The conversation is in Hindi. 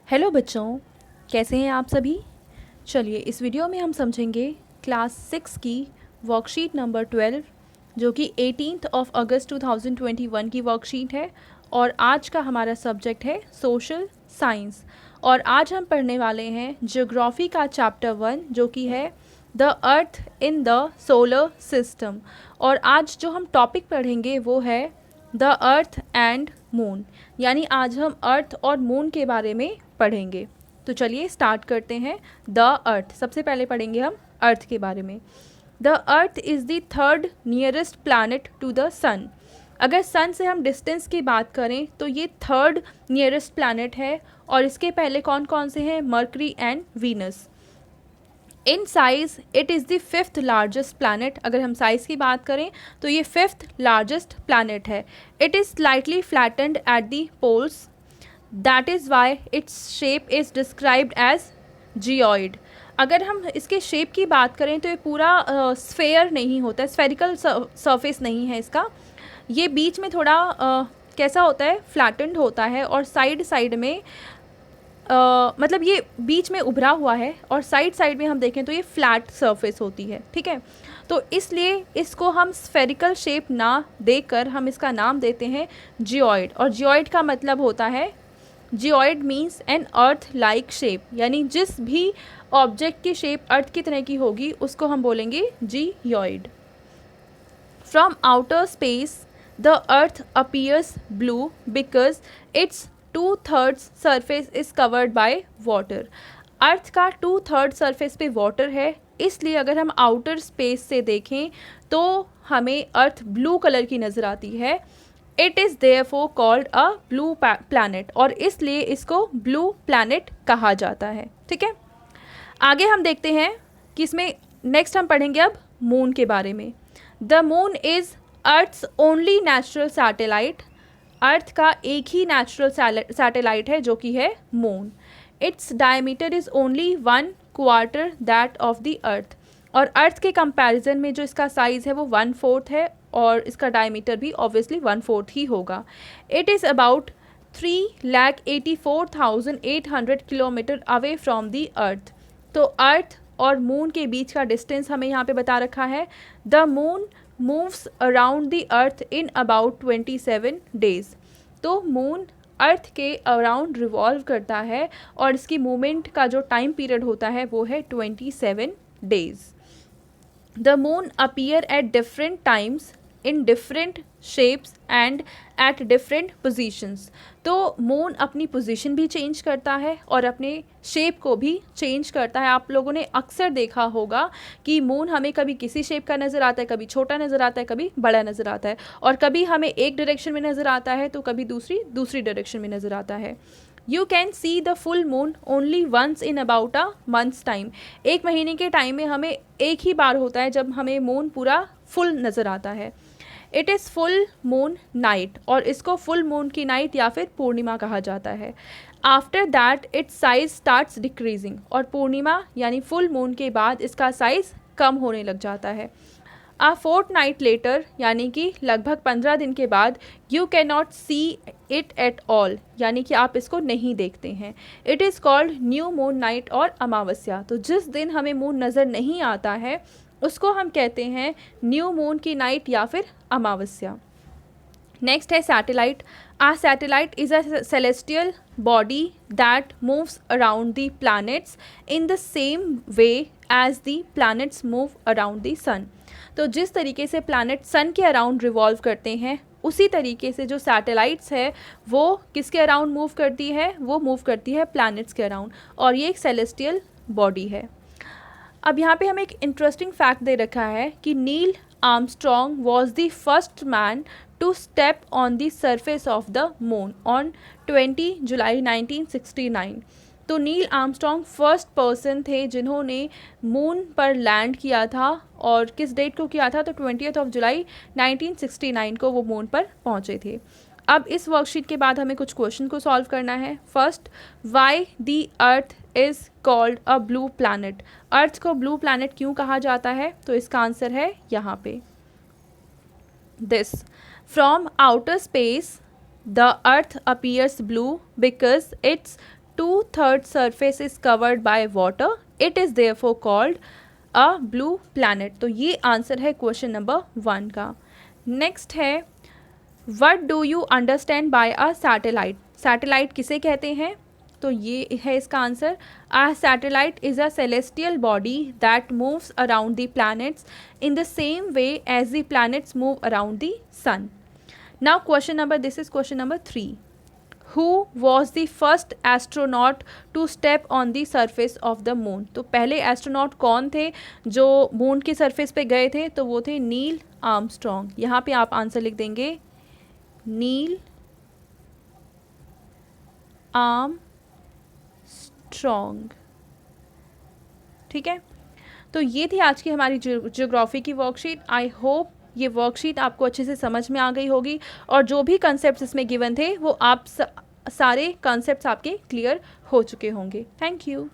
हेलो बच्चों, कैसे हैं आप सभी। चलिए इस वीडियो में हम समझेंगे क्लास 6 की वर्कशीट नंबर 12 जो कि 18 अगस्त 2021 की वर्कशीट है। और आज का हमारा सब्जेक्ट है सोशल साइंस। और आज हम पढ़ने वाले हैं ज्योग्राफी का चैप्टर 1 जो कि है the earth in the solar system. और आज जो हम टॉपिक पढ़ेंगे वो है द अर्थ एंड मून, यानी आज हम अर्थ और मून के बारे में पढ़ेंगे। तो चलिए स्टार्ट करते हैं। द अर्थ, सबसे पहले पढ़ेंगे हम अर्थ के बारे में। The earth is the third nearest planet to the sun. अगर सन से हम डिस्टेंस की बात करें तो ये थर्ड नियरेस्ट प्लैनेट है। और इसके पहले कौन कौन से हैं? Mercury and Venus. In size it is the fifth largest planet. अगर हम साइज़ की बात करें तो ये फिफ्थ लार्जेस्ट प्लैनेट है। It is slightly flattened at the poles, that is why its shape is described as geoid. अगर हम इसके शेप की बात करें तो ये पूरा स्फेयर नहीं होता है, स्फेरिकल सरफेस नहीं है इसका। ये बीच में थोड़ा कैसा होता है, फ्लैटेंड होता है। और साइड साइड में मतलब ये बीच में उभरा हुआ है और साइड साइड में हम देखें तो ये फ्लैट सरफेस होती है, ठीक है। तो इसलिए इसको हम स्फेरिकल शेप ना देकर हम इसका नाम देते हैं जियोइड। और जियोइड का मतलब होता है, geoid means an earth like shape, यानी जिस भी ऑब्जेक्ट की शेप अर्थ की तरह की होगी उसको हम बोलेंगे geoid. From outer space the earth appears blue because its 2/3 surface is covered by water. Earth का 2/3 सरफेस पे वाटर है, इसलिए अगर हम आउटर स्पेस से देखें तो हमें अर्थ ब्लू कलर की नज़र आती है। It is therefore called a blue planet, और इसलिए इसको ब्लू प्लैनेट कहा जाता है, ठीक है। आगे हम देखते हैं कि इसमें नेक्स्ट हम पढ़ेंगे अब मून के बारे में। The moon is earth's only natural satellite. Earth का एक ही नेचुरल सैटेलाइट है जो कि है moon. Its diameter is only 1/4 that of the earth. और अर्थ के कंपैरिजन में जो इसका साइज़ है वो 1/4 है, और इसका डायमीटर भी ऑब्वियसली 1/4 ही होगा। It is about 3,84,800 kilometre away from the earth. तो अर्थ और मून के बीच का डिस्टेंस हमें यहाँ पे बता रखा है। The moon moves around the earth in about 27 days. तो मून अर्थ के अराउंड रिवॉल्व करता है और इसकी मूवमेंट का जो टाइम पीरियड होता है वो है 27 days. The moon appear at different times in different shapes and at different positions. तो मून अपनी पोजीशन भी चेंज करता है और अपने शेप को भी चेंज करता है। आप लोगों ने अक्सर देखा होगा कि मून हमें कभी किसी शेप का नज़र आता है, कभी छोटा नज़र आता है, कभी बड़ा नज़र आता है, और कभी हमें एक डायरेक्शन में नज़र आता है तो कभी दूसरी डायरेक्शन में नज़र आता है। You can see the full moon only once in about a month's time. एक महीने के टाइम में हमें एक ही बार होता है जब हमें मून पूरा फुल नज़र आता है। It is full moon night, और इसको फुल मून की नाइट या फिर पूर्णिमा कहा जाता है। After that it's size starts decreasing, और पूर्णिमा यानी फुल मून के बाद इसका साइज़ कम होने लग जाता है। अ फोर्टनाइट लेटर, यानी कि लगभग 15 दिन के बाद, you can not see it at all, यानी कि आप इसको नहीं देखते हैं। It is called new moon night और अमावस्या। तो जिस दिन हमें मून नज़र नहीं आता है उसको हम कहते हैं न्यू मून की नाइट या फिर अमावस्या। नेक्स्ट है satellite. A satellite is a celestial body that moves around the planets in the same way as the planets move around the sun. तो जिस तरीके से प्लैनेट सन के अराउंड रिवॉल्व करते हैं उसी तरीके से जो सैटेलाइट्स है वो किसके अराउंड मूव करती है? वो मूव करती है प्लैनेट्स के अराउंड, और ये एक सेलेस्टियल बॉडी है। अब यहाँ पे हमें एक इंटरेस्टिंग फैक्ट दे रखा है कि Neil Armstrong was the first man to step on the surface of the moon on 20 July 1969। तो नील आर्मस्ट्रॉन्ग फर्स्ट पर्सन थे जिन्होंने मून पर लैंड किया था, और किस डेट को किया था? तो 20 जुलाई 1969 को वो मून पर पहुँचे थे। अब इस वर्कशीट के बाद हमें कुछ क्वेश्चन को सॉल्व करना है। First, why the earth is called a blue planet. Earth को ब्लू प्लैनेट क्यों कहा जाता है? तो इसका आंसर है यहाँ पे this. From outer space the earth appears blue because its 2/3 surface is covered by water, it is therefore called a blue planet। तो ये आंसर है क्वेश्चन नंबर 1 का। नेक्स्ट है what do you understand by a satellite. Satellite किसे कहते हैं? तो ये है इसका answer, a satellite is a celestial body that moves around the planets in the same way as the planets move around the sun. Now question number, this is question number 3। Who was the first astronaut to step on the surface of the moon। तो पहले एस्ट्रोनॉट कौन थे जो मून की सरफेस पे गए थे? तो वो थे नील आर्मस्ट्रॉन्ग। यहाँ पे आप आंसर लिख देंगे नील आर्मस्ट्रॉन्ग। ठीक है, तो ये थी आज की हमारी ज्योग्राफी की वर्कशीट। आई होप ये वर्कशीट आपको अच्छे से समझ में आ गई होगी और जो भी कॉन्सेप्ट्स इसमें गिवन थे वो आप सारे कॉन्सेप्ट्स आपके क्लियर हो चुके होंगे। Thank you.